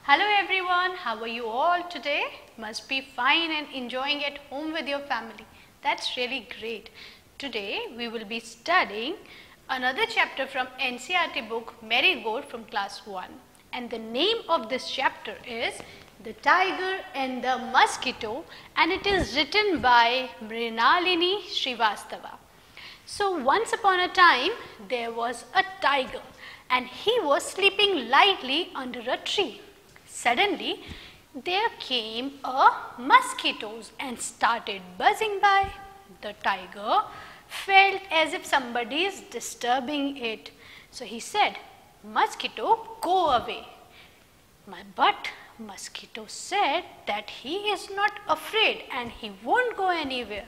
Hello everyone, how are you all today? Must be fine and enjoying at home with your family. That's really great. Today we will be studying another chapter from NCERT book Marigold from class 1, and the name of this chapter is The Tiger and the Mosquito, and it is written by Mrinalini Srivastava. So once upon a time there was a tiger and he was sleeping lightly under a tree. Suddenly there came a mosquitoes and started buzzing by. The tiger felt as if somebody is disturbing it. So he said, "Mosquito, go away." But mosquito said that he is not afraid and he won't go anywhere.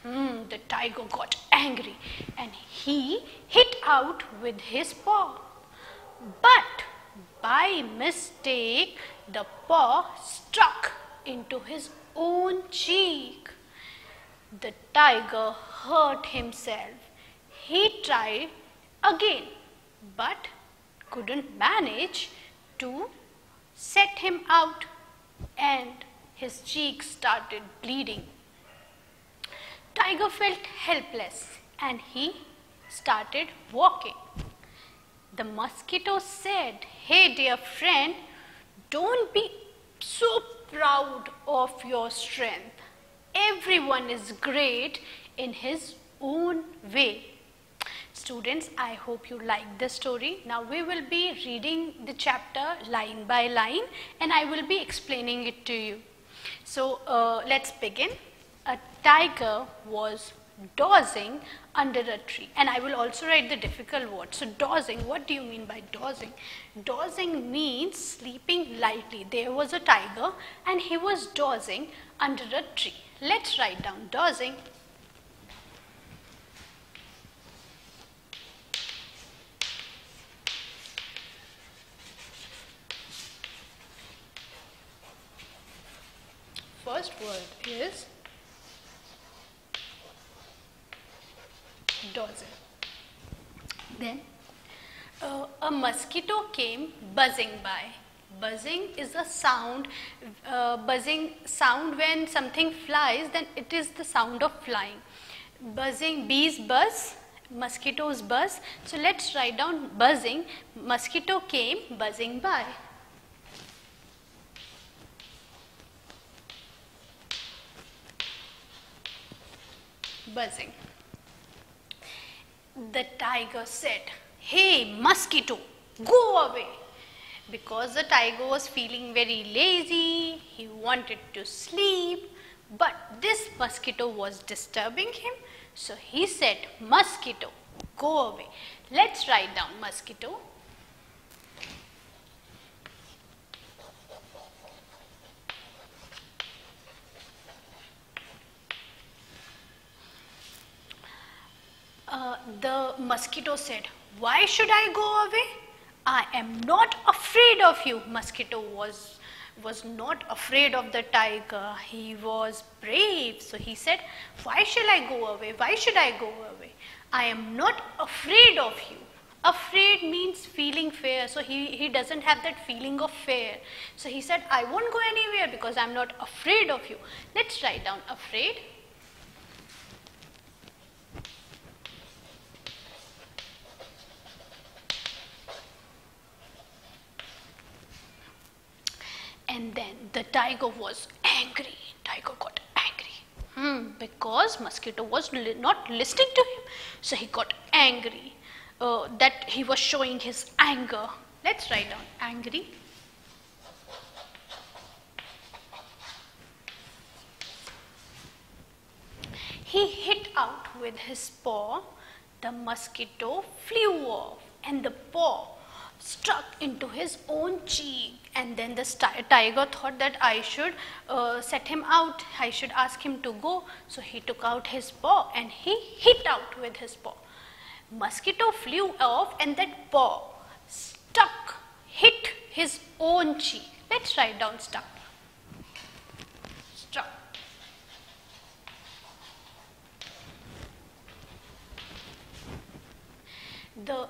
The tiger got angry and he hit out with his paw. But by mistake, the paw struck into his own cheek. The tiger hurt himself. He tried again but couldn't manage to set him out, and his cheek started bleeding. Tiger felt helpless and he started walking. The mosquito said, "Hey dear friend, don't be so proud of your strength. Everyone is great in his own way." Students, I hope you like this story. Now we will be reading the chapter line by line and I will be explaining it to you. So let's begin. A tiger was dozing under a tree, and I will also write the difficult word. So dozing, what do you mean by dozing? Dozing means sleeping lightly. There was a tiger and he was dozing under a tree. Let's write down dozing. First word is dozing. Then a mosquito came buzzing by. Buzzing is a sound, buzzing sound when something flies, then it is the sound of flying. Buzzing, bees buzz, mosquitoes buzz. So let's write down buzzing. Mosquito came buzzing by. Buzzing. The tiger said, "Hey mosquito, go away." Because the tiger was feeling very lazy, he wanted to sleep, but this mosquito was disturbing him. So he said, "Mosquito, go away." Let's write down mosquito. The mosquito said, "Why should I go away? I am not afraid of you." Mosquito was not afraid of the tiger. He was brave. So he said, "Why shall I go away? Why should I go away? I am not afraid of you." Afraid means feeling fear. So he doesn't have that feeling of fear. So he said, "I won't go anywhere because I'm not afraid of you." Let's write down afraid. And then the tiger was angry. Tiger got angry because mosquito was not listening to him. So he got angry that he was showing his anger. Let's write down angry. He hit out with his paw. The mosquito flew off and the paw struck into his own cheek, and then the tiger thought that I should set him out, I should ask him to go. So he took out his paw and he hit out with his paw. Mosquito flew off and that paw hit his own cheek. Let's write down stuck. Struck. The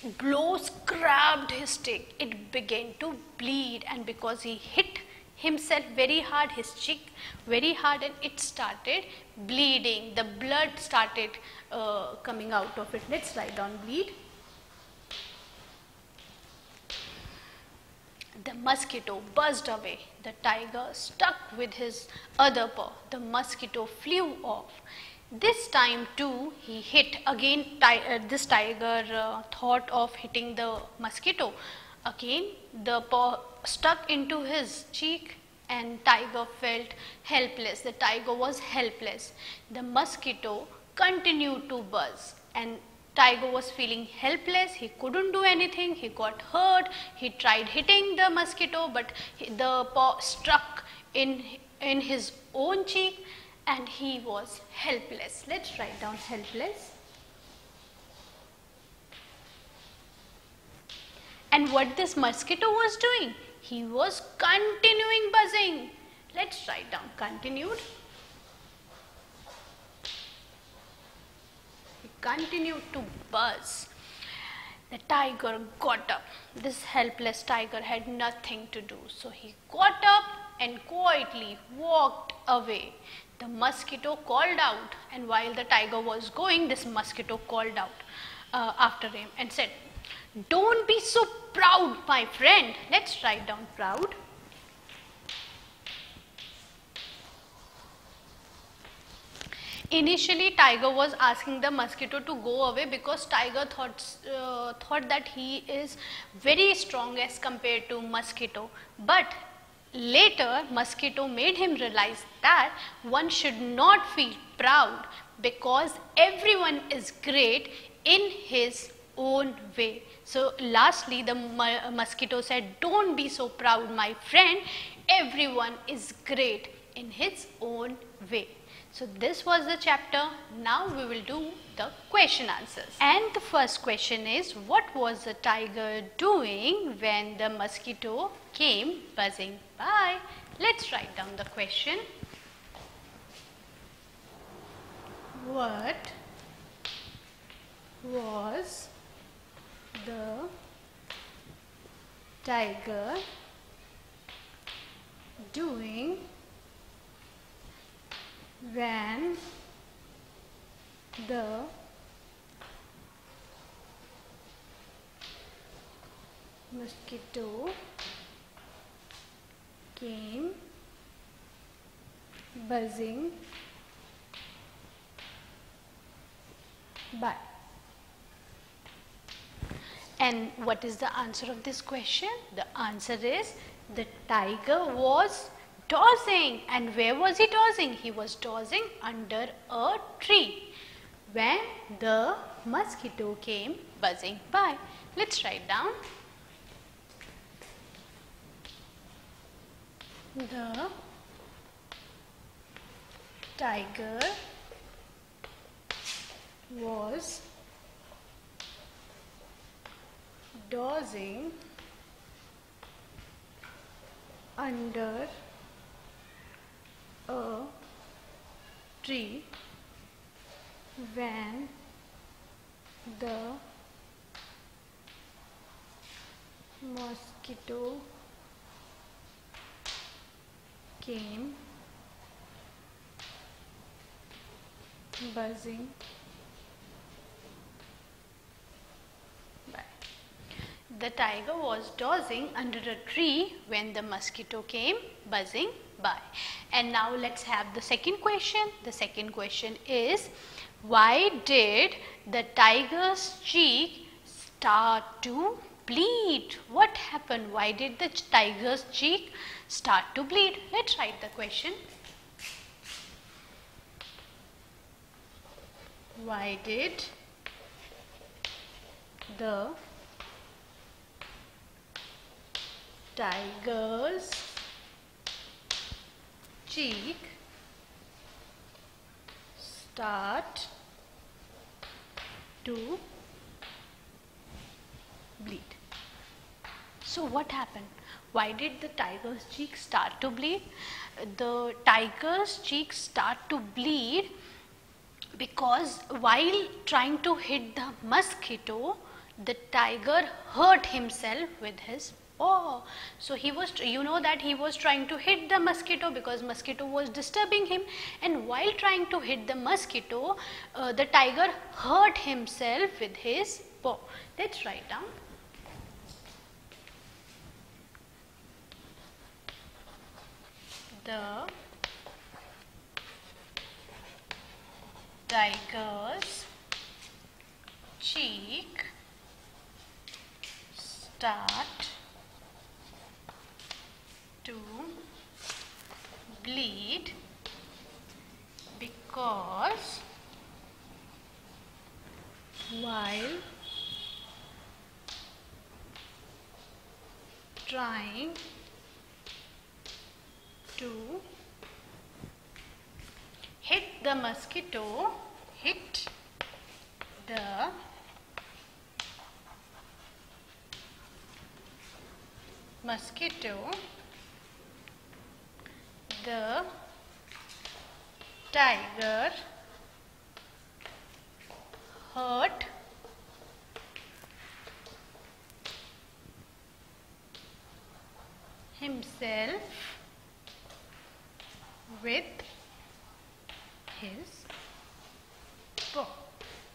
blows grabbed his stick. It began to bleed, and because he hit himself very hard, his cheek very hard, and it started bleeding. The blood started coming out of it. Let's write down bleed. The mosquito buzzed away. The tiger stuck with his other paw. The mosquito flew off. This time too he hit again. This tiger thought of hitting the mosquito. Again the paw stuck into his cheek and tiger felt helpless. The tiger was helpless. The mosquito continued to buzz and tiger was feeling helpless. He couldn't do anything. He got hurt. He tried hitting the mosquito, but the paw struck in his own cheek and he was helpless. Let's write down helpless. And what this mosquito was doing? He was continuing buzzing. Let's write down continued. He continued to buzz. The tiger got up. This helpless tiger had nothing to do. So he got up and quietly walked away. The mosquito called out, and while the tiger was going, this mosquito called out after him and said, "Don't be so proud, my friend." Let's write down proud. Initially, tiger was asking the mosquito to go away because tiger thought that he is very strong as compared to mosquito. But later, mosquito made him realize that one should not feel proud because everyone is great in his own way. So lastly, the mosquito said, "Don't be so proud, my friend. Everyone is great in his own way." So this was the chapter. Now we will do the question answers. And the first question is, what was the tiger doing when the mosquito came buzzing by? Let's write down the question. What was the tiger doing when the mosquito came buzzing by? And what is the answer of this question? The answer is the tiger was dozing. And where was he dozing? He was dozing under a tree when the mosquito came buzzing by. Let's write down. The tiger was dozing under a tree when the mosquito came buzzing by. The tiger was dozing under a tree when the mosquito came buzzing by. And now let's have the second question. The second question is, why did the tiger's cheek start to bleed? What happened? Why did the tiger's cheek start to bleed? Let's write the question. Why did the tiger's cheek start to bleed? So what happened? Why did the tiger's cheek start to bleed? The tiger's cheek start to bleed because while trying to hit the mosquito, The tiger hurt himself with his paw. So he was, you know that he was trying to hit the mosquito because mosquito was disturbing him, and while trying to hit the mosquito, the tiger hurt himself with his paw. Let's write down. The tiger's cheek start to bleed because while trying to hit the mosquito, hit the mosquito, the tiger hurt himself with his paw.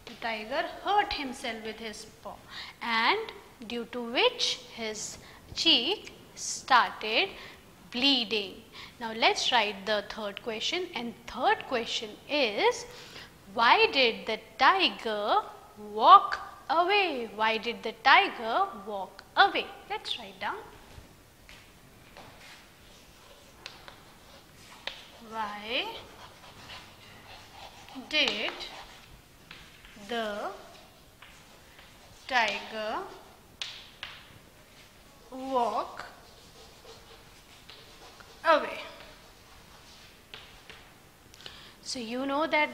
The tiger hurt himself with his paw, and due to which his cheek started bleeding. Now let's write the third question, and third question is, why did the tiger walk away? Why did the tiger walk away? Let's write down. Why did the tiger walk away? So you know that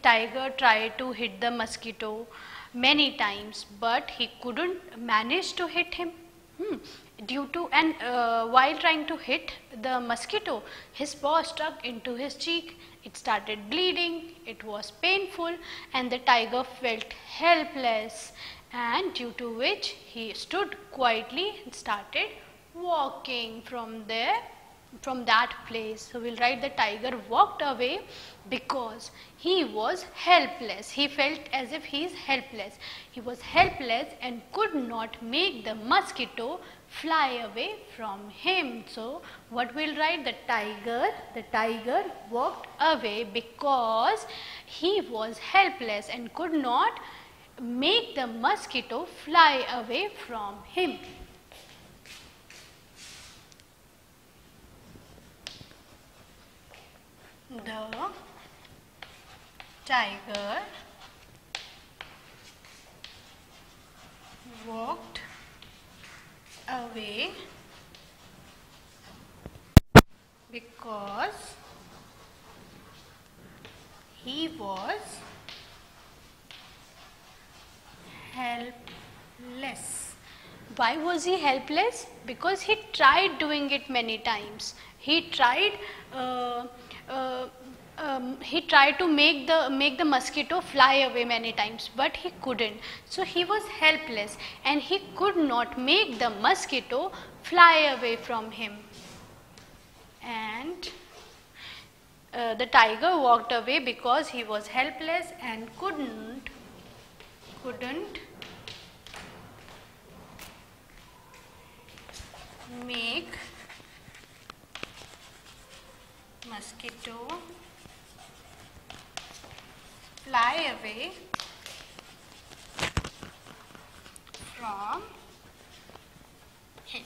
tiger tried to hit the mosquito many times, but he couldn't manage to hit him. Due to, and while trying to hit the mosquito, his paw stuck into his cheek. It started bleeding. It was painful, and the tiger felt helpless, and due to which he stood quietly and started walking from that place. So we'll write the tiger walked away because he was helpless. He felt as if he is helpless. He was helpless and could not make the mosquito fly away from him. So what we'll write? The tiger walked away because he was helpless and could not make the mosquito fly away from him. The tiger walked away because he was helpless. Why was he helpless? Because he tried doing it many times. He tried to make the mosquito fly away many times, but he couldn't. So he was helpless and he could not make the mosquito fly away from him. And the tiger walked away because he was helpless and couldn't make mosquito fly away from him.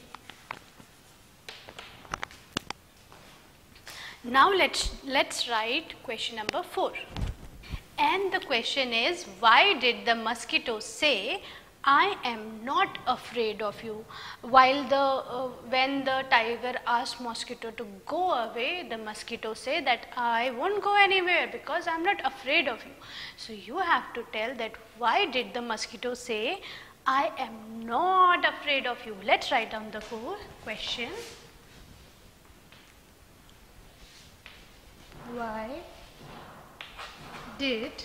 Now let's write question number 4. And the question is, why did the mosquito say, "I am not afraid of you"? While when the tiger asked mosquito to go away, the mosquito said that I won't go anywhere because I'm not afraid of you. So you have to tell that why did the mosquito say, "I am not afraid of you"? Let's write down the whole question. Why did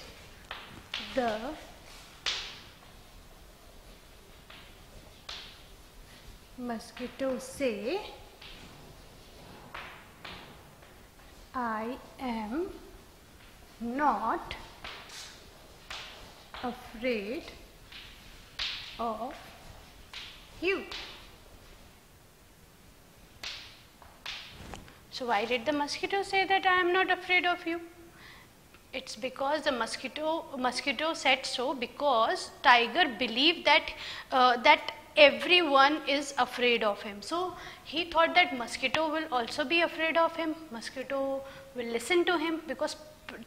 the Mosquito say, I am not afraid of you. So why did the mosquito say that I am not afraid of you? It's because the mosquito said so because tiger believed that everyone is afraid of him. So he thought that mosquito will also be afraid of him. Mosquito will listen to him because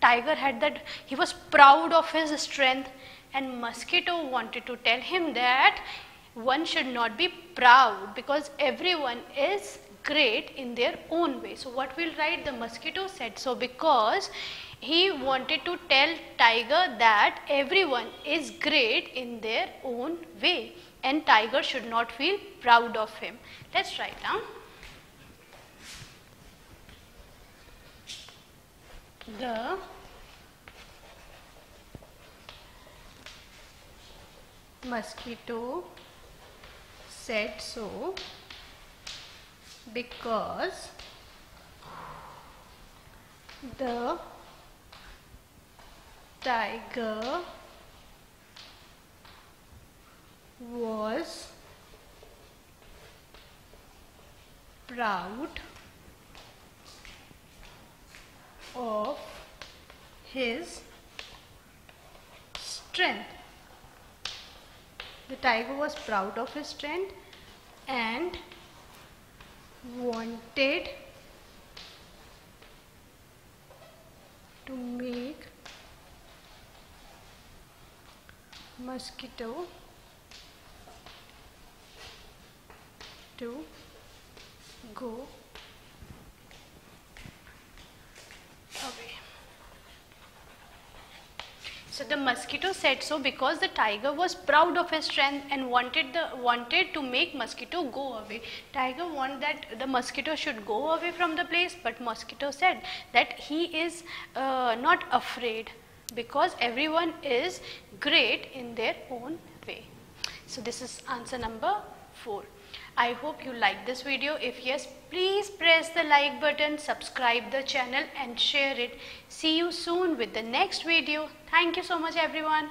tiger had that, he was proud of his strength, and mosquito wanted to tell him that one should not be proud because everyone is great in their own way. So what we'll write, the mosquito said so because he wanted to tell tiger that everyone is great in their own way and tiger should not feel proud of him. Let's write down. The mosquito said so because the tiger was proud of his strength. The tiger was proud of his strength and wanted to make mosquito to go away. So the mosquito said so because the tiger was proud of his strength and wanted to make mosquito go away. Tiger wanted that the mosquito should go away from the place, but mosquito said that he is not afraid because everyone is great in their own way. So this is answer number 4. I hope you like this video. If yes, please press the like button, subscribe the channel and share it. See you soon with the next video. Thank you so much everyone.